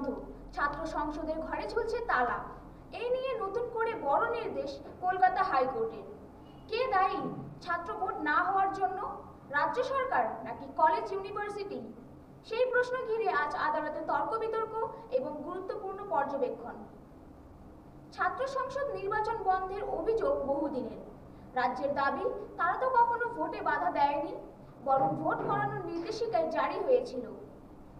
বন্ধ, ছাত্র সংসদের ঘরে ঝুলছে তালা। এই নিয়ে নতুন করে বড় নির্দেশ কলকাতা হাইকোর্টের। কে দায়ী ছাত্র ভোট না হওয়ার জন্য? রাজ্য সরকার নাকি কলেজ ইউনিভার্সিটি? সেই প্রশ্ন ঘিরে আজ আদালতে তর্ক বিতর্ক এবং গুরুত্বপূর্ণ পর্যবেক্ষণ। ছাত্র সংসদ নির্বাচন বন্ধের অভিযোগ বহুদিনের। রাজ্যের দাবি, তারা তো কখনো ভোটে বাধা দেয়নি, বরং ভোট করানোর নির্দেশিকায় জারি হয়েছিল।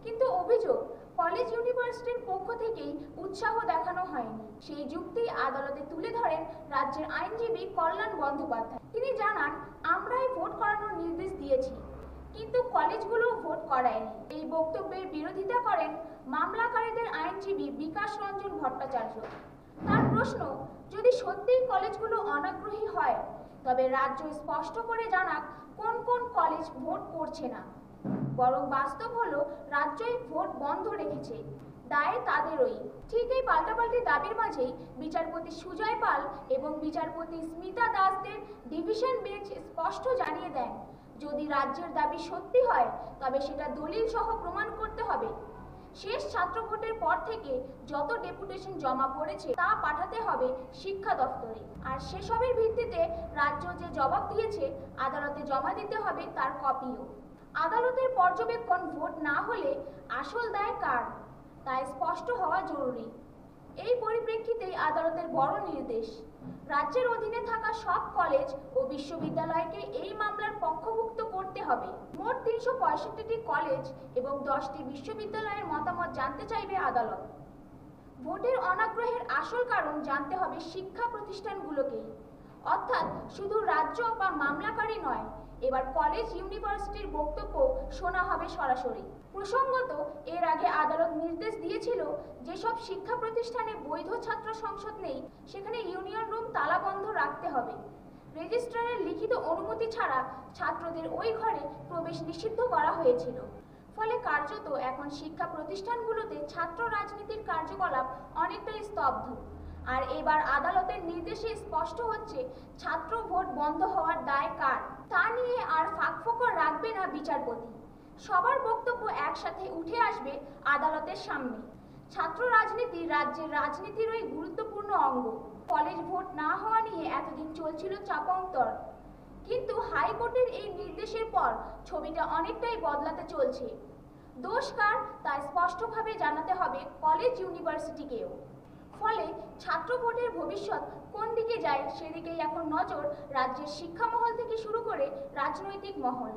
কিন্তু অভিযোগ, কলেজ ইউনিভার্সিটির পক্ষ থেকেই উৎসাহ দেখানো হয়নি। সেই যুক্তি আদালতে তুলে ধরেন রাজ্যের আইনজীবী কল্যাণ বন্দ্যোপাধ্যায়। তিনি জানান, আমরাই ভোট করানোর নির্দেশ দিয়েছি, কিন্তু কলেজগুলো ভোট করায়নি। এই বক্তব্যের বিরোধিতা করেন মামলাকারীদের আইনজীবী বিকাশ রঞ্জন ভট্টাচার্য। তার প্রশ্ন, যদি সত্যিই কলেজগুলো অনাগ্রহী হয়, তবে রাজ্য স্পষ্ট করে জানাক কোন কোন কলেজ ভোট করছে না। বরং বাস্তব হলো রাজ্যই ভোট বন্ধ রেখেছে, দায় তাদেরই। ঠিক এই পাল্টাপাল্টি দাবির মাঝেই বিচারপতি সুজয় পাল এবং বিচারপতি স্মিতা দাসদের ডিভিশন বেঞ্চ স্পষ্ট জানিয়ে দেন, যদি রাজ্যের দাবি সত্যি হয়, তবে সেটা দলিল সহ প্রমাণ করতে হবে। শেষ ছাত্র ভোটের পর থেকে যত ডেপুটেশন জমা পড়েছে তা পাঠাতে হবে শিক্ষা দপ্তরে, আর সেসবের ভিত্তিতে রাজ্য যে জবাব দিয়েছে আদালতে জমা দিতে হবে তার কপিও। আদালতের পর্যবেক্ষণ, ভোট না হলে আসল দায় কার, তা স্পষ্ট হওয়া জরুরি। এই পরিপ্রেক্ষিতেই আদালতের বড় নির্দেশ, রাজ্যের অধীনে থাকা সব কলেজ ও বিশ্ববিদ্যালয়কে এই মামলার পক্ষভুক্ত করতে হবে। মোট ৩৬৫টি কলেজ এবং 10টি বিশ্ববিদ্যালয়ের মতামত জানতে চাইবে আদালত। ভোটের অনাগ্রহের আসল কারণ জানতে হবে শিক্ষা প্রতিষ্ঠানগুলোকেই, অর্থাৎ শুধু রাজ্য বা মামলাকারী নয়, এবার কলেজ ইউনিভার্সিটির বক্তব্য শোনা হবে সরাসরি। প্রসঙ্গত, এর আগে আদালত নির্দেশ দিয়েছিল, যেসব শিক্ষা প্রতিষ্ঠানে বৈধ ছাত্র সংসদ নেই সেখানে ইউনিয়ন রুম তালাবন্ধ রাখতে হবে। রেজিস্ট্রারের লিখিত অনুমতি ছাড়া ছাত্রদের ওই ঘরে প্রবেশ নিষিদ্ধ করা হয়েছিল। ফলে কার্যত এখন শিক্ষা প্রতিষ্ঠানগুলোতে ছাত্র রাজনীতির কার্যকলাপ অনেকটাই স্তব্ধ। আর এবার আদালতের নির্দেশে স্পষ্ট হচ্ছে, ছাত্র ভোট বন্ধ হওয়ার দায় কার, তা নিয়ে আর ফাঁকফোকর রাখবে না বিচারপতি। সবার বক্তব্য একসাথে উঠে আসবে আদালতের সামনে। ছাত্র রাজনীতি রাজ্যের রাজনীতিরই গুরুত্বপূর্ণ অঙ্গ। কলেজ ভোট না হওয়া নিয়ে এতদিন চলছিল চাপান্তর, কিন্তু হাইকোর্টের এই নির্দেশের পর ছবিটা অনেকটাই বদলাতে চলছে। দোষ কার তা স্পষ্টভাবে জানাতে হবে কলেজ ইউনিভার্সিটিকেও। ফলে ছাত্র ভোটের ভবিষ্যৎ কোন দিকে যায় সেদিকেই এখন নজর রাজ্যের শিক্ষা মহল থেকে শুরু করে রাজনৈতিক মহল।